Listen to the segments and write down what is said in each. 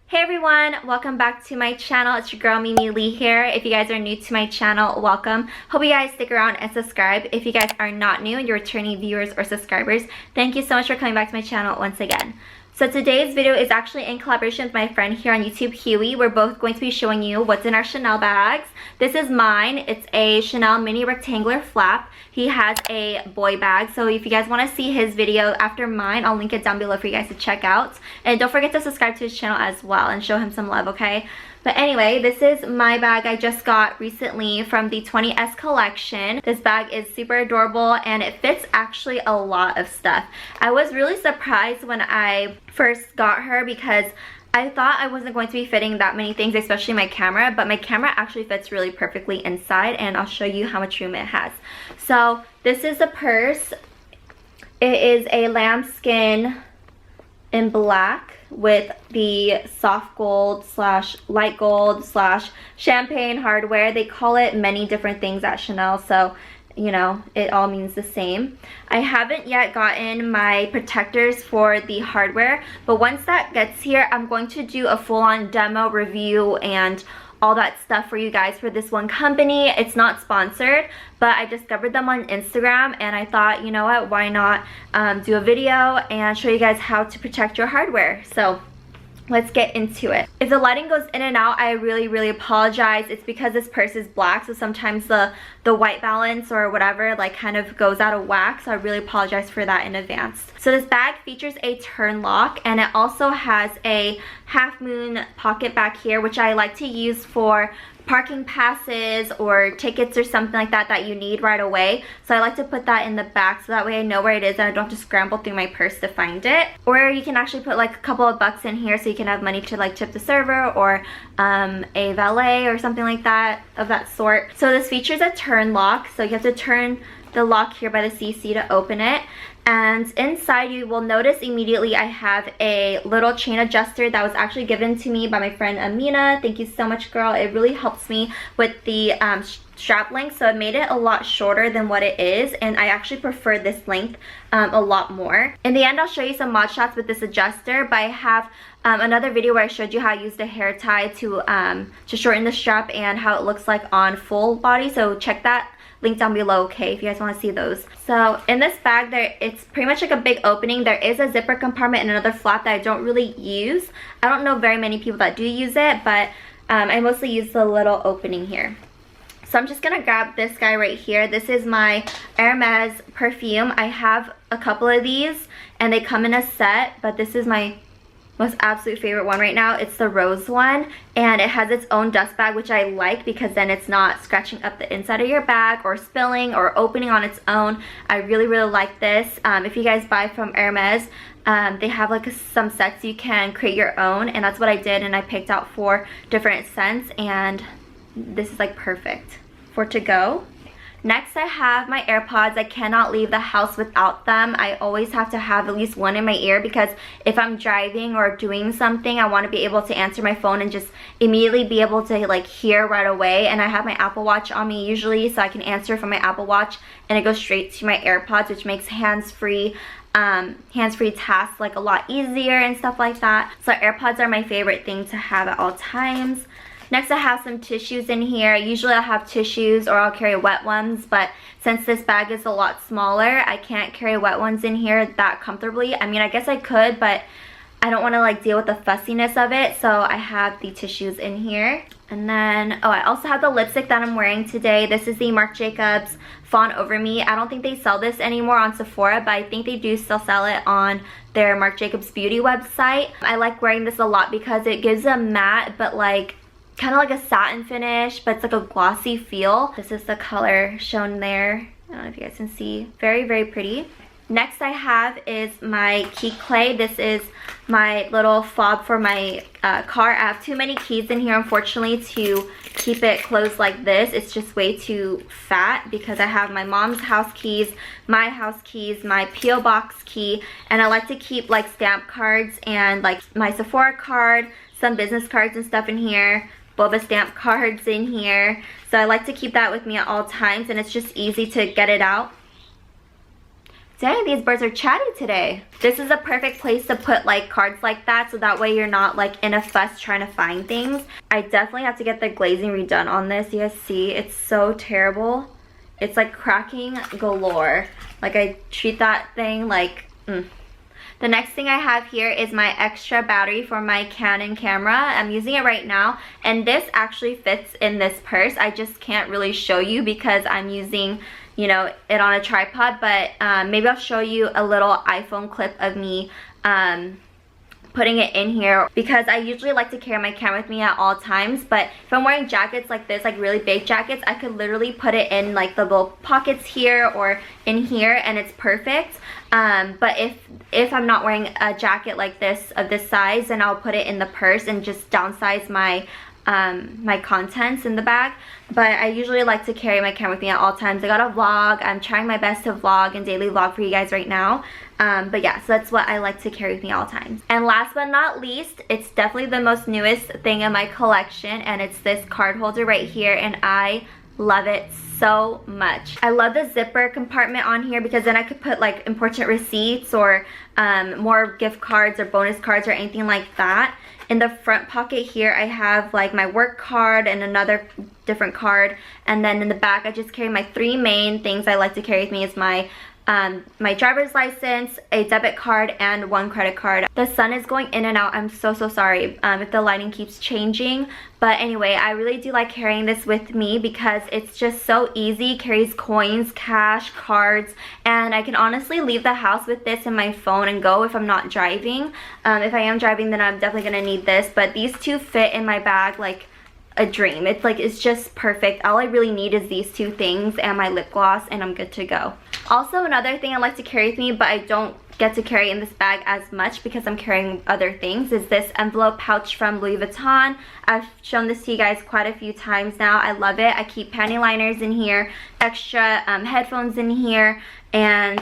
Hey everyone, welcome back to my channel. It's your girl Mimi Lee here. If you guys are new to my channel, welcome. Hope you guys stick around and subscribe. If you guys are not new and you're returning viewers or subscribers, thank you so much for coming back to my channel once again. So today's video is actually in collaboration with my friend here on YouTube, Huey. We're both going to be showing you what's in our Chanel bags. This is mine. It's a Chanel mini rectangular flap. He has a boy bag, so if you guys want to see his video after mine, I'll link it down below for you guys to check out. And don't forget to subscribe to his channel as well and show him some love, okay? But anyway, this is my bag I just got recently from the 20S collection. This bag is super adorable and it fits actually a lot of stuff. I was really surprised when I first got her because I thought I wasn't going to be fitting that many things, especially my camera, but my camera actually fits really perfectly inside, and I'll show you how much room it has. So this is the purse. It is a lambskin in black with the soft gold slash light gold slash champagne hardware. They call it many different things at Chanel, so you know, it all means the same. I haven't yet gotten my protectors for the hardware, but once that gets here, I'm going to do a full-on demo review and all that stuff for you guys for this one company. It's not sponsored, but I discovered them on Instagram and I thought, you know what, why not do a video and show you guys how to protect your hardware. So let's get into it. If the lighting goes in and out, I really apologize. It's because this purse is black, so sometimes the white balance or whatever like kind of goes out of whack, so I really apologize for that in advance. So this bag features a turn lock and it also has a half moon pocket back here, which I like to use for parking passes or tickets or something like that that you need right away. So I like to put that in the back so that way I know where it is and I don't have to scramble through my purse to find it. Or you can actually put like a couple of bucks in here so you can have money to like tip the server or a valet or something like that of that sort. So this features a turn lock, so you have to turn the lock here by the CC to open it. And inside you will notice immediately I have a little chain adjuster that was actually given to me by my friend Amina. Thank you so much, girl. It really helps me with the strap length, so it made it a lot shorter than what it is, and I actually prefer this length a lot more. In the end, I'll show you some mod shots with this adjuster, but I have another video where I showed you how I used a hair tie to shorten the strap and how it looks like on full body, so check that link down below, okay, if you guys want to see those. So in this bag, it's pretty much like a big opening. There is a zipper compartment and another flap that I don't really use. I don't know very many people that do use it, but I mostly use the little opening here. So I'm just gonna grab this guy right here. This is my Hermes Perfume. I have a couple of these and they come in a set, but this is my most absolute favorite one right now. It's the rose one, and it has its own dust bag, which I like because then it's not scratching up the inside of your bag or spilling or opening on its own. I really like this. If you guys buy from Hermes, they have like some sets you can create your own, and that's what I did, and I picked out 4 different scents, and this is like perfect for to go. Next, I have my AirPods. I cannot leave the house without them. I always have to have at least one in my ear because if I'm driving or doing something, I want to be able to answer my phone and just immediately be able to like hear right away. And I have my Apple Watch on me usually, so I can answer from my Apple Watch and it goes straight to my AirPods, which makes hands-free tasks like a lot easier and stuff like that. So AirPods are my favorite thing to have at all times. Next, I have some tissues in here. Usually I'll have tissues or I'll carry wet ones, but since this bag is a lot smaller, I can't carry wet ones in here that comfortably. I mean, I guess I could, but I don't want to like deal with the fussiness of it, so I have the tissues in here. And then, oh, I also have the lipstick that I'm wearing today. This is the Marc Jacobs Fawn Over Me. I don't think they sell this anymore on Sephora, but I think they do still sell it on their Marc Jacobs Beauty website. I like wearing this a lot because it gives a matte, but like kind of like a satin finish, but it's like a glossy feel. This is the color shown there. I don't know if you guys can see. Very pretty. Next I have is my key clay. This is my little fob for my car. I have too many keys in here, unfortunately, to keep it closed like this. It's just way too fat because I have my mom's house keys, my house keys, my P.O. box key, and I like to keep like stamp cards and like my Sephora card, some business cards and stuff in here, boba stamp cards in here. So I like to keep that with me at all times, and it's just easy to get it out. Dang, these birds are chatty today. This is a perfect place to put like cards like that, so that way you're not like in a fuss trying to find things. I definitely have to get the glazing redone on this. You guys see, it's so terrible. It's like cracking galore. Like I treat that thing like, The next thing I have here is my extra battery for my Canon camera. I'm using it right now, and this actually fits in this purse. I just can't really show you because I'm using, you know, it on a tripod, but maybe I'll show you a little iPhone clip of me putting it in here, because I usually like to carry my camera with me at all times. But if I'm wearing jackets like this, like really big jackets, I could literally put it in like the little pockets here or in here, and it's perfect. But if I'm not wearing a jacket like this of this size, then I'll put it in the purse and just downsize my my contents in the bag. But I usually like to carry my camera with me at all times. I got a vlog. I'm trying my best to vlog and daily vlog for you guys right now. But yeah, so that's what I like to carry with me all times. And last but not least, it's definitely the most newest thing in my collection, and it's this card holder right here, and I love it so much. I love the zipper compartment on here, because then I could put like important receipts or more gift cards or bonus cards or anything like that. In the front pocket here, I have like my work card and another different card, and then in the back I just carry my 3 main things I like to carry with me. Is my my driver's license, a debit card, and 1 credit card. The sun is going in and out. I'm so sorry if the lighting keeps changing, but anyway, I really do like carrying this with me because it's just so easy. Carries coins, cash, cards, and I can honestly leave the house with this and my phone and go if I'm not driving. If I am driving, then I'm definitely gonna need this, but these two fit in my bag like a dream. It's like, it's just perfect. All I really need is these 2 things and my lip gloss, and I'm good to go. Also, another thing I like to carry with me, but I don't get to carry in this bag as much because I'm carrying other things, is this envelope pouch from Louis Vuitton. I've shown this to you guys quite a few times now. I love it. I keep panty liners in here, extra headphones in here, and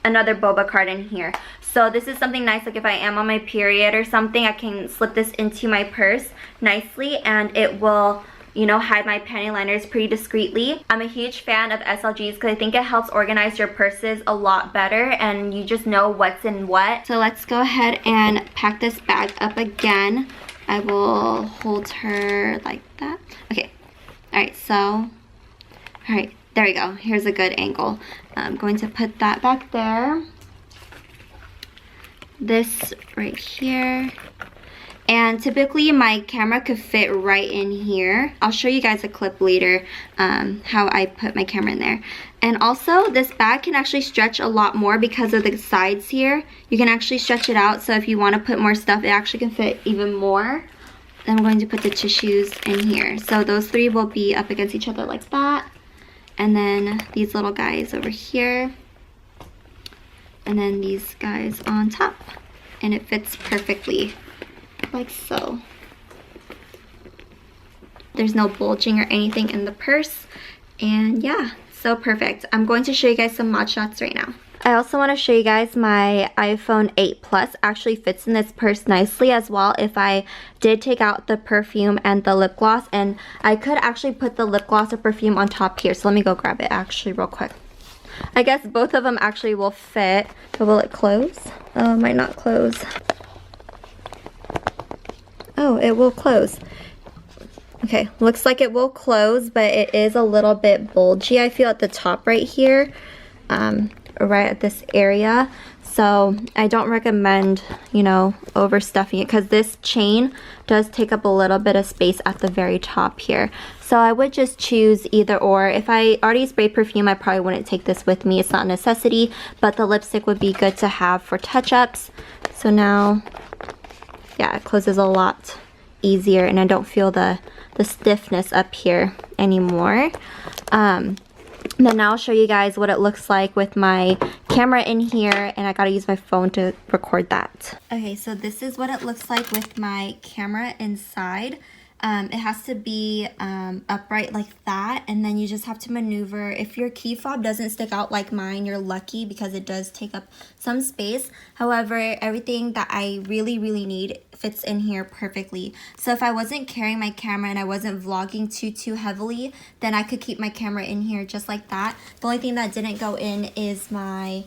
another boba card in here. So this is something nice, like if I am on my period or something, I can slip this into my purse nicely, and it will, you know, hide my panty liners pretty discreetly. I'm a huge fan of SLGs because I think it helps organize your purses a lot better, and you just know what's in what. So let's go ahead and pack this bag up again. I will hold her like that. Okay, all right, so, all right, there we go. Here's a good angle. I'm going to put that back there. This right here. And typically my camera could fit right in here. I'll show you guys a clip later how I put my camera in there. And also this bag can actually stretch a lot more because of the sides here. You can actually stretch it out, so if you want to put more stuff, it actually can fit even more. Then I'm going to put the tissues in here. So those 3 will be up against each other like that. And then these little guys over here. And then these guys on top. And it fits perfectly. Like so. There's no bulging or anything in the purse, and yeah, so perfect. I'm going to show you guys some mod shots right now. I also want to show you guys my iPhone 8 Plus actually fits in this purse nicely as well. If I did take out the perfume and the lip gloss, and I could actually put the lip gloss or perfume on top here, so let me go grab it actually real quick. I guess both of them actually will fit, but will it close? Oh, it might not close. Oh, it will close. Okay, looks like it will close, but it is a little bit bulgy, I feel, at the top right here, right at this area. So I don't recommend, you know, overstuffing it, because this chain does take up a little bit of space at the very top here. So I would just choose either or. If I already sprayed perfume, I probably wouldn't take this with me. It's not a necessity, but the lipstick would be good to have for touch-ups. So now, yeah, it closes a lot easier, and I don't feel the stiffness up here anymore. Then now I'll show you guys what it looks like with my camera in here, and I gotta use my phone to record that. Okay, so this is what it looks like with my camera inside. It has to be upright like that, and then you just have to maneuver. If your key fob doesn't stick out like mine, you're lucky because it does take up some space. However, everything that I really need fits in here perfectly. So if I wasn't carrying my camera and I wasn't vlogging too heavily, then I could keep my camera in here just like that. The only thing that didn't go in is my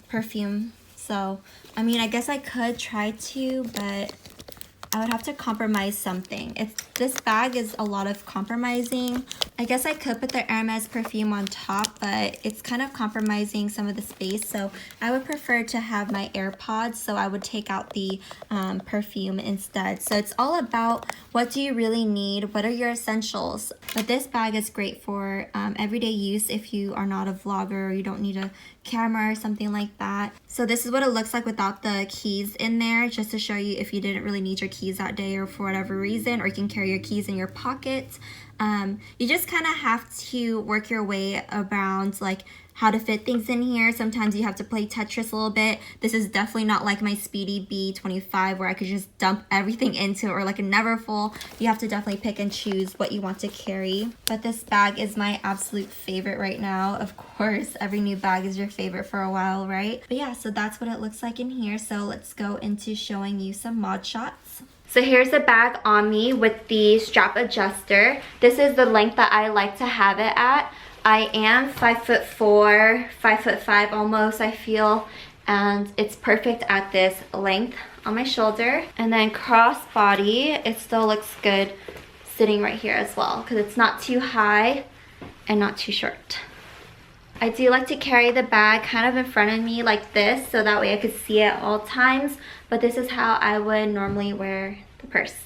perfume. So I mean, I guess I could try to, but I would have to compromise something. This bag is a lot of compromising. I guess I could put the Hermes perfume on top, but it's kind of compromising some of the space. So I would prefer to have my AirPods, so I would take out the perfume instead. So it's all about what do you really need? What are your essentials? But this bag is great for everyday use if you are not a vlogger or you don't need a camera or something like that. So this is what it looks like without the keys in there, just to show you if you didn't really need your keys that day or for whatever reason, or you can carry your keys in your pocket. You just kind of have to work your way around like how to fit things in here. Sometimes you have to play Tetris a little bit. This is definitely not like my Speedy B25 where I could just dump everything into it, or like a Neverfull. You have to definitely pick and choose what you want to carry. But this bag is my absolute favorite right now. Of course, every new bag is your favorite for a while, right? But yeah, so that's what it looks like in here. So let's go into showing you some mod shots. So here's the bag on me with the strap adjuster. This is the length that I like to have it at. I am 5'4", 5'5" almost, I feel, and it's perfect at this length on my shoulder. And then crossbody, it still looks good sitting right here as well because it's not too high and not too short. I do like to carry the bag kind of in front of me like this, so that way I could see it at all times, but this is how I would normally wear the purse.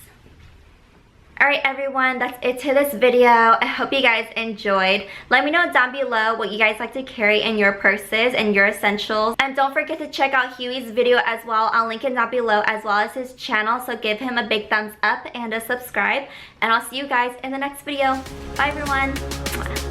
Alright everyone, that's it to this video. I hope you guys enjoyed. Let me know down below what you guys like to carry in your purses and your essentials. And don't forget to check out Huey's video as well. I'll link it down below, as well as his channel, so give him a big thumbs up and a subscribe. And I'll see you guys in the next video. Bye everyone.